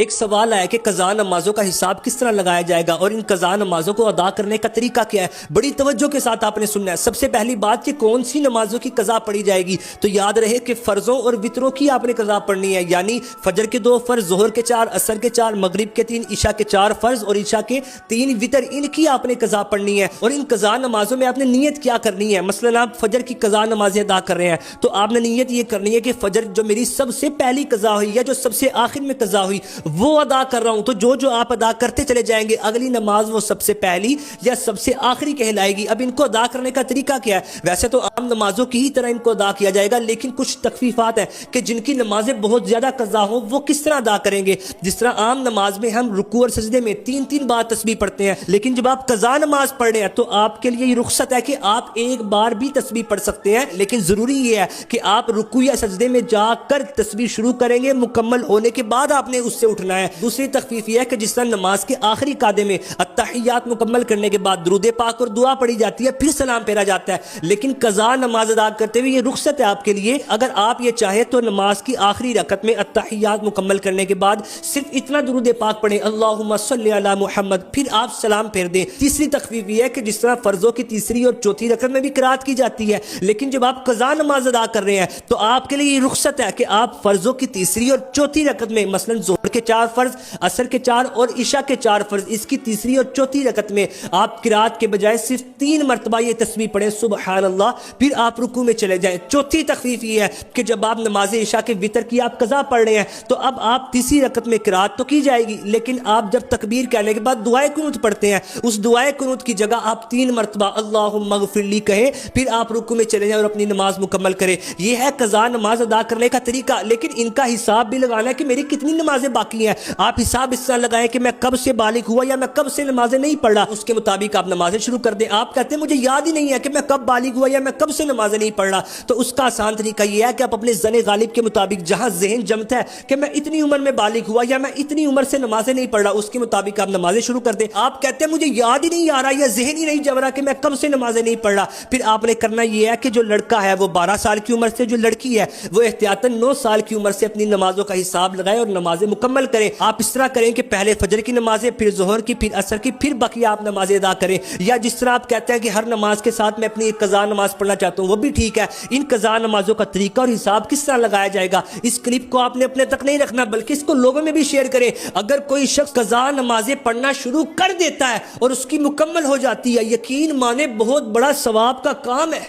ایک سوال آیا کہ قضا نمازوں کا حساب کس طرح لگایا جائے گا اور ان قضا نمازوں کو ادا کرنے کا طریقہ کیا ہے۔ بڑی توجہ کے ساتھ آپ نے سننا ہے۔ سب سے پہلی بات کہ کون سی نمازوں کی قضا پڑھی جائے گی، تو یاد رہے کہ فرضوں اور وطروں کی آپ نے قضا پڑھنی ہے، یعنی فجر کے 2 فرض، ظہر کے 4، عصر کے 4، مغرب کے 3، عشاء کے 4 فرض اور عشاء کے 3 وطر، ان کی آپ نے قضا پڑھنی ہے۔ اور ان قضا نمازوں میں آپ نے نیت کیا کرنی ہے۔ مثلا آپ فجر کی قضا نمازیں ادا کر رہے ہیں تو آپ نے نیت یہ کرنی ہے کہ فجر جو میری سب سے پہلی قضا ہوئی یا جو سب سے آخر میں قضا ہوئی وہ ادا کر رہا ہوں، تو جو آپ ادا کرتے چلے جائیں گے اگلی نماز وہ سب سے پہلی یا سب سے آخری کہلائے گی۔ اب ان کو ادا کرنے کا طریقہ کیا ہے؟ ویسے تو عام نمازوں کی ہی طرح ان کو ادا کیا جائے گا، لیکن کچھ تخفیفات ہیں کہ جن کی نمازیں بہت زیادہ قضا ہوں وہ کس طرح ادا کریں گے۔ جس طرح عام نماز میں ہم رکوع اور سجدے میں 3 بار تسبیح پڑھتے ہیں، لیکن جب آپ قضا نماز پڑھ رہے ہیں تو آپ کے لیے یہ رخصت ہے کہ آپ ایک بار بھی تسبیح پڑھ سکتے ہیں، لیکن ضروری یہ ہے کہ آپ رکوع یا سجدے میں جا کر تسبیح شروع کریں گے، مکمل ہونے کے بعد آپ نے اس سے اٹھنا ہے۔ دوسری تخفیف یہ ہے کہ جس طرح نماز کے آخری قعدے میں التحیات مکمل کرنے کے بعد درود پاک اور دعا پڑھی جاتی ہے، پھر سلام پھیرا جاتا ہے، لیکن قضا نماز ادا کرتے ہوئے یہ رخصت ہے آپ کے لیے۔ اگر آپ یہ چاہیں تو نماز کی آخری رکعت میں التحیات مکمل کرنے کے بعد صرف اتنا درود پاک پڑھیں، اللہم صلی علی محمد، پھر آپ سلام پھیر دیں۔ تیسری تخفیف یہ ہے کہ جس طرح فرضوں کی تیسری اور چوتھی رکعت میں بھی قرات کی جاتی ہے، لیکن جب آپ قضا نماز ادا کر رہے ہیں تو آپ کے لیے یہ رخصت ہے کہ آپ فرضوں کی تیسری اور چوتھی رکعت میں مثلا ظہر کے 4 فرض، عصر کے 4 اور عشاء کے 4 فرض، اس کی تیسری اور چوتھی رکعت میں آپ قرات کے بجائے صرف 3 مرتبہ یہ تسبیح پڑھیں سبحان اللہ، پھر آپ رکوع میں چلے جائیں۔ چوتھی تخفیف یہ ہے کہ جب آپ نماز عشاء کے وتر کی آپ قضا پڑھ رہے ہیں تو اب آپ تیسری رکعت میں قرات تو کی جائے گی، لیکن آپ جب تکبیر کہنے کے بعد دعائے قنوت پڑھتے ہیں، اس دعائے قنوت کی جگہ آپ 3 مرتبہ اللہم اغفر لی کہیں، پھر آپ رکوع میں چلے جائیں اور اپنی نماز مکمل کریں۔ یہ ہے قضا نماز ادا کرنے کا طریقہ، لیکن ان کا حساب بھی لگانا ہے کہ میری کتنی نمازیں باقی ہیں۔ آپ حساب اس طرح لگائیں کہ میں کب سے بالغ ہوا یا میں کب سے نمازیں نہیں پڑھ رہا، اس کے مطابق آپ نمازیں شروع کر دیں۔ آپ کہتے ہیں مجھے یاد ہی نہیں ہے کہ میں کب بالغ ہوا یا میں کب سے نمازیں نہیں پڑھ رہا، تو اس کا آسان طریقہ یہ ہے کہ آپ اپنے ذہن غالب کے مطابق جہاں ذہن جمتا ہے کہ میں اتنی عمر میں بالغ ہوا یا میں اتنی عمر سے نمازیں نہیں پڑھ رہا، اس کے مطابق آپ نمازیں شروع کر دیں۔ آپ کہتے ہیں مجھے یاد ہی نہیں آ رہا یا ذہن ہی نہیں جم رہا کہ میں کب سے نمازیں نہیں پڑھ رہا، پھر آپ نے کرنا یہ ہے کہ جو لڑکا ہے وہ 12 سال کی عمر سے، جو لڑکی ہے وہ احتیاطاً 9 سال کی عمر سے اپنی نمازوں کا حساب لگائے اور نمازیں مکمل کریں۔ آپ اس طرح کریں کہ پہلے فجر کی نمازیں، پھر ظہر کی، پھر عصر کی، پھر بقیہ آپ نمازیں ادا کریں، یا جس طرح آپ کہتے ہیں کہ ہر نماز کے ساتھ میں اپنی ایک قضا نماز پڑھنا چاہتا ہوں وہ بھی ٹھیک ہے۔ ان قضا نمازوں کا طریقہ اور حساب کس طرح لگایا جائے گا، اس کلپ کو آپ نے اپنے تک نہیں رکھنا بلکہ اس کو لوگوں میں بھی شیئر کریں۔ اگر کوئی شخص قضا نمازیں پڑھنا شروع کر دیتا ہے اور اس کی مکمل ہو جاتی ہے، یقین مانے بہت بڑا ثواب کا کام ہے۔